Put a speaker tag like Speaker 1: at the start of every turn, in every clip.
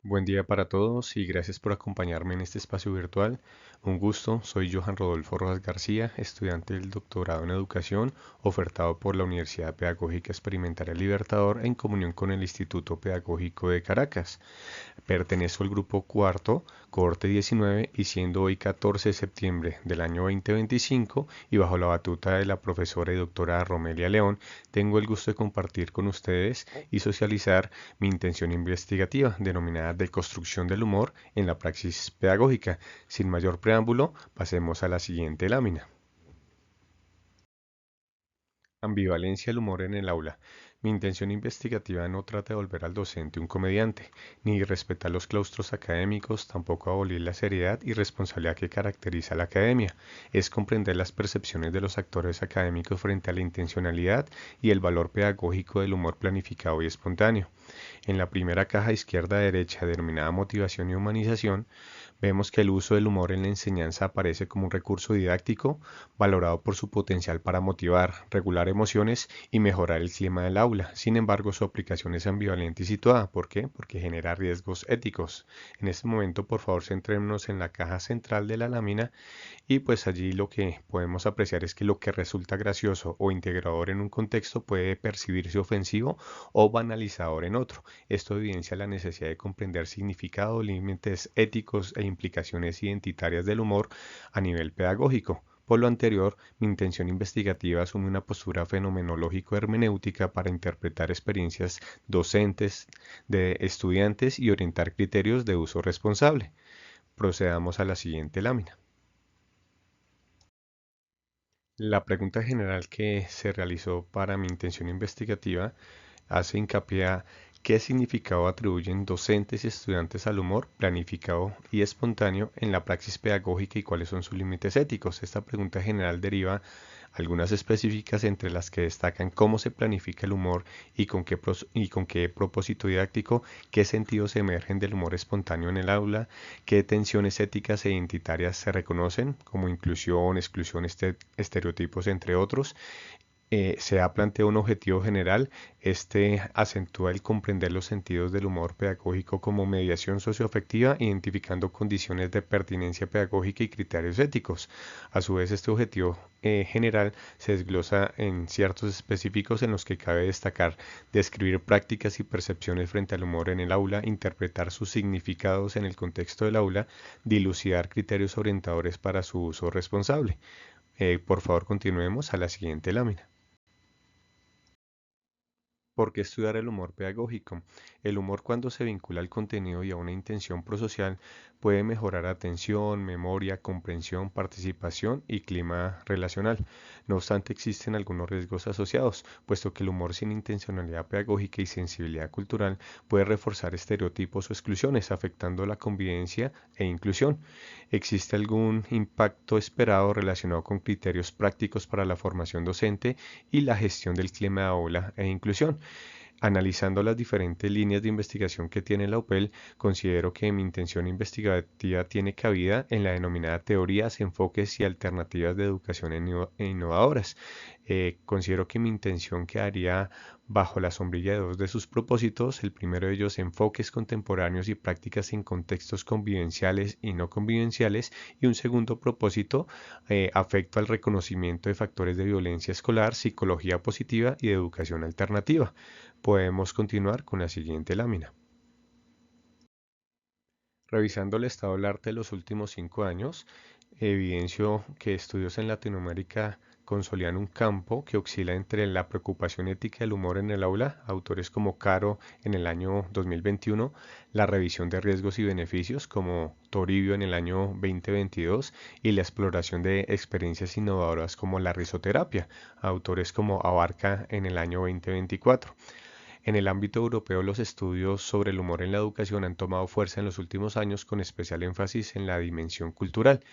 Speaker 1: Buen día para todos y gracias por acompañarme en este espacio virtual. Un gusto, soy Johan Rodolfo Rojas García, estudiante del doctorado en educación ofertado por la Universidad Pedagógica Experimental El Libertador en comunión con el Instituto Pedagógico de Caracas. Pertenezco al grupo cuarto, cohorte 19 y siendo hoy 14 de septiembre del año 2025 y bajo la batuta de la profesora y doctora Romelia León, tengo el gusto de compartir con ustedes y socializar mi intención investigativa denominada Deconstrucción del humor en la praxis pedagógica. Sin mayor preámbulo, pasemos a la siguiente lámina. Ambivalencia del humor en el aula. Mi intención investigativa no trata de volver al docente un comediante, ni respetar los claustros académicos, tampoco abolir la seriedad y responsabilidad que caracteriza a la academia. Es comprender las percepciones de los actores académicos frente a la intencionalidad y el valor pedagógico del humor planificado y espontáneo. En la primera caja izquierda-derecha, denominada motivación y humanización, vemos que el uso del humor en la enseñanza aparece como un recurso didáctico valorado por su potencial para motivar, regular emociones y mejorar el clima del aula. Sin embargo, su aplicación es ambivalente y situada. ¿Por qué? Porque genera riesgos éticos. En este momento, por favor, centrémonos en la caja central de la lámina y pues allí lo que podemos apreciar es que lo que resulta gracioso o integrador en un contexto puede percibirse ofensivo o banalizador en otro. Esto evidencia la necesidad de comprender significado, límites éticos e implicaciones identitarias del humor a nivel pedagógico. Por lo anterior, mi intención investigativa asume una postura fenomenológico-hermenéutica para interpretar experiencias docentes de estudiantes y orientar criterios de uso responsable. Procedamos a la siguiente lámina. La pregunta general que se realizó para mi intención investigativa hace hincapié a qué significado atribuyen docentes y estudiantes al humor planificado y espontáneo en la praxis pedagógica y cuáles son sus límites éticos. Esta pregunta general deriva algunas específicas entre las que destacan cómo se planifica el humor y con qué propósito didáctico, qué sentidos emergen del humor espontáneo en el aula, qué tensiones éticas e identitarias se reconocen, como inclusión, exclusión, estereotipos, entre otros. Se ha planteado un objetivo general. Este acentúa el comprender los sentidos del humor pedagógico como mediación socioafectiva, identificando condiciones de pertinencia pedagógica y criterios éticos. A su vez, este objetivo general se desglosa en ciertos específicos en los que cabe destacar describir prácticas y percepciones frente al humor en el aula, interpretar sus significados en el contexto del aula, dilucidar criterios orientadores para su uso responsable. Por favor, continuemos a la siguiente lámina. ¿Por qué estudiar el humor pedagógico? El humor, cuando se vincula al contenido y a una intención prosocial, puede mejorar atención, memoria, comprensión, participación y clima relacional. No obstante, existen algunos riesgos asociados, puesto que el humor sin intencionalidad pedagógica y sensibilidad cultural puede reforzar estereotipos o exclusiones, afectando la convivencia e inclusión. ¿Existe algún impacto esperado relacionado con criterios prácticos para la formación docente y la gestión del clima de aula e inclusión? Analizando las diferentes líneas de investigación que tiene la UPEL, considero que mi intención investigativa tiene cabida en la denominada teorías, enfoques y alternativas de educación innovadoras. Considero que mi intención quedaría bajo la sombrilla de dos de sus propósitos. El primero de ellos, enfoques contemporáneos y prácticas en contextos convivenciales y no convivenciales. Y un segundo propósito, afecto al reconocimiento de factores de violencia escolar, psicología positiva y de educación alternativa. Podemos continuar con la siguiente lámina. Revisando el estado del arte de los últimos 5 años, evidencio que estudios en Latinoamérica consolidan un campo que oscila entre la preocupación ética del humor en el aula, autores como Caro en el año 2021, la revisión de riesgos y beneficios como Toribio en el año 2022 y la exploración de experiencias innovadoras como la risoterapia, autores como Abarca en el año 2024. En el ámbito europeo, los estudios sobre el humor en la educación han tomado fuerza en los últimos años con especial énfasis en la dimensión cultural.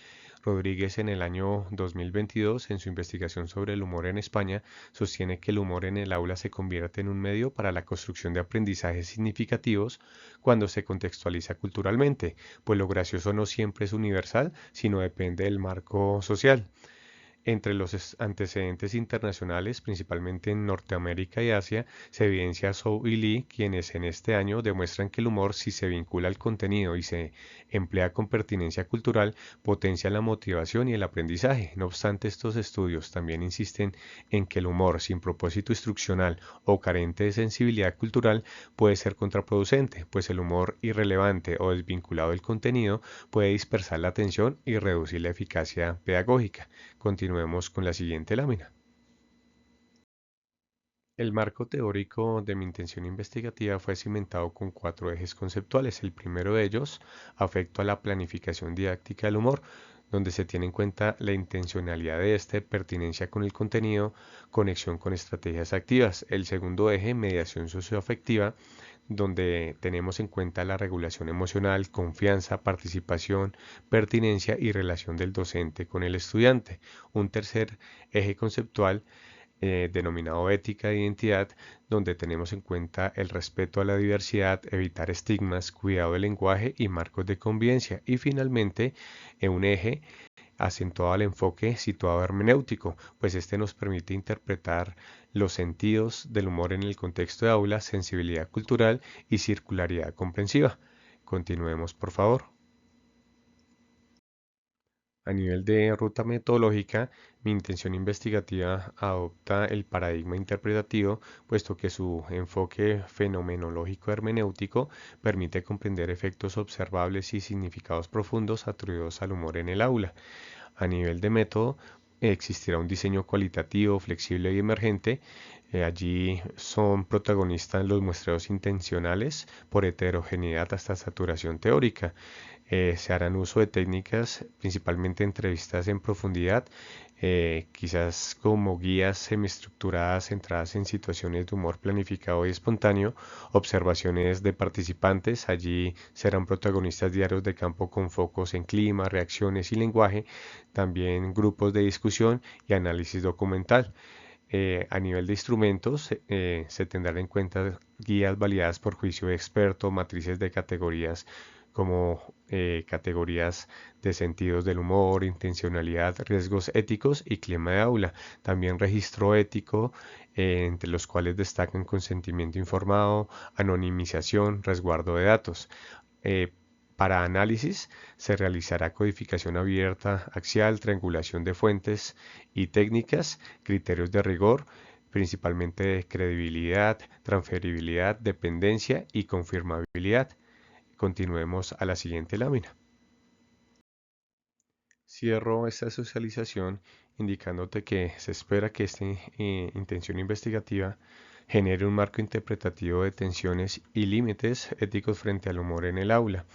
Speaker 1: Rodríguez en el año 2022, en su investigación sobre el humor en España, sostiene que el humor en el aula se convierte en un medio para la construcción de aprendizajes significativos cuando se contextualiza culturalmente, pues lo gracioso no siempre es universal, sino depende del marco social. Entre los antecedentes internacionales, principalmente en Norteamérica y Asia, se evidencia Zhou y Lee, quienes en este año demuestran que el humor, si se vincula al contenido y se emplea con pertinencia cultural, potencia la motivación y el aprendizaje. No obstante, estos estudios también insisten en que el humor sin propósito instruccional o carente de sensibilidad cultural puede ser contraproducente, pues el humor irrelevante o desvinculado del contenido puede dispersar la atención y reducir la eficacia pedagógica. Continuemos con la siguiente lámina. El marco teórico de mi intención investigativa fue cimentado con cuatro ejes conceptuales. El primero de ellos, afecto a la planificación didáctica del humor, donde se tiene en cuenta la intencionalidad de este, pertinencia con el contenido, conexión con estrategias activas. El segundo eje, mediación socioafectiva, donde tenemos en cuenta la regulación emocional, confianza, participación, pertinencia y relación del docente con el estudiante. Un tercer eje conceptual denominado ética de identidad, donde tenemos en cuenta el respeto a la diversidad, evitar estigmas, cuidado del lenguaje y marcos de convivencia. Y finalmente, un eje acentuado al enfoque situado hermenéutico, pues este nos permite interpretar los sentidos del humor en el contexto de aula, sensibilidad cultural y circularidad comprensiva. Continuemos, por favor. A nivel de ruta metodológica, mi intención investigativa adopta el paradigma interpretativo, puesto que su enfoque fenomenológico hermenéutico permite comprender efectos observables y significados profundos atribuidos al humor en el aula. A nivel de método, existirá un diseño cualitativo, flexible y emergente. Allí son protagonistas los muestreos intencionales por heterogeneidad hasta saturación teórica. Se harán uso de técnicas, principalmente entrevistas en profundidad, quizás como guías semiestructuradas centradas en situaciones de humor planificado y espontáneo, observaciones de participantes, allí serán protagonistas diarios de campo con focos en clima, reacciones y lenguaje, también grupos de discusión y análisis documental. A nivel de instrumentos, se tendrán en cuenta guías validadas por juicio de experto, matrices de categorías como categorías de sentidos del humor, intencionalidad, riesgos éticos y clima de aula. También registro ético, entre los cuales destacan consentimiento informado, anonimización, resguardo de datos. Eh, para análisis se realizará codificación abierta, axial, triangulación de fuentes y técnicas, criterios de rigor, principalmente de credibilidad, transferibilidad, dependencia y confirmabilidad. Continuemos a la siguiente lámina. Cierro esta socialización indicándote que se espera que esta intención investigativa genere un marco interpretativo de tensiones y límites éticos frente al humor en el aula.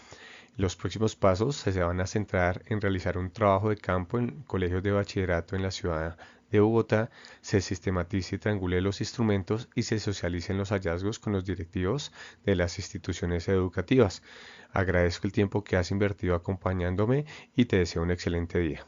Speaker 1: Los próximos pasos se van a centrar en realizar un trabajo de campo en colegios de bachillerato en la ciudad de Bogotá, se sistematice y triangule los instrumentos y se socialicen los hallazgos con los directivos de las instituciones educativas. Agradezco el tiempo que has invertido acompañándome y te deseo un excelente día.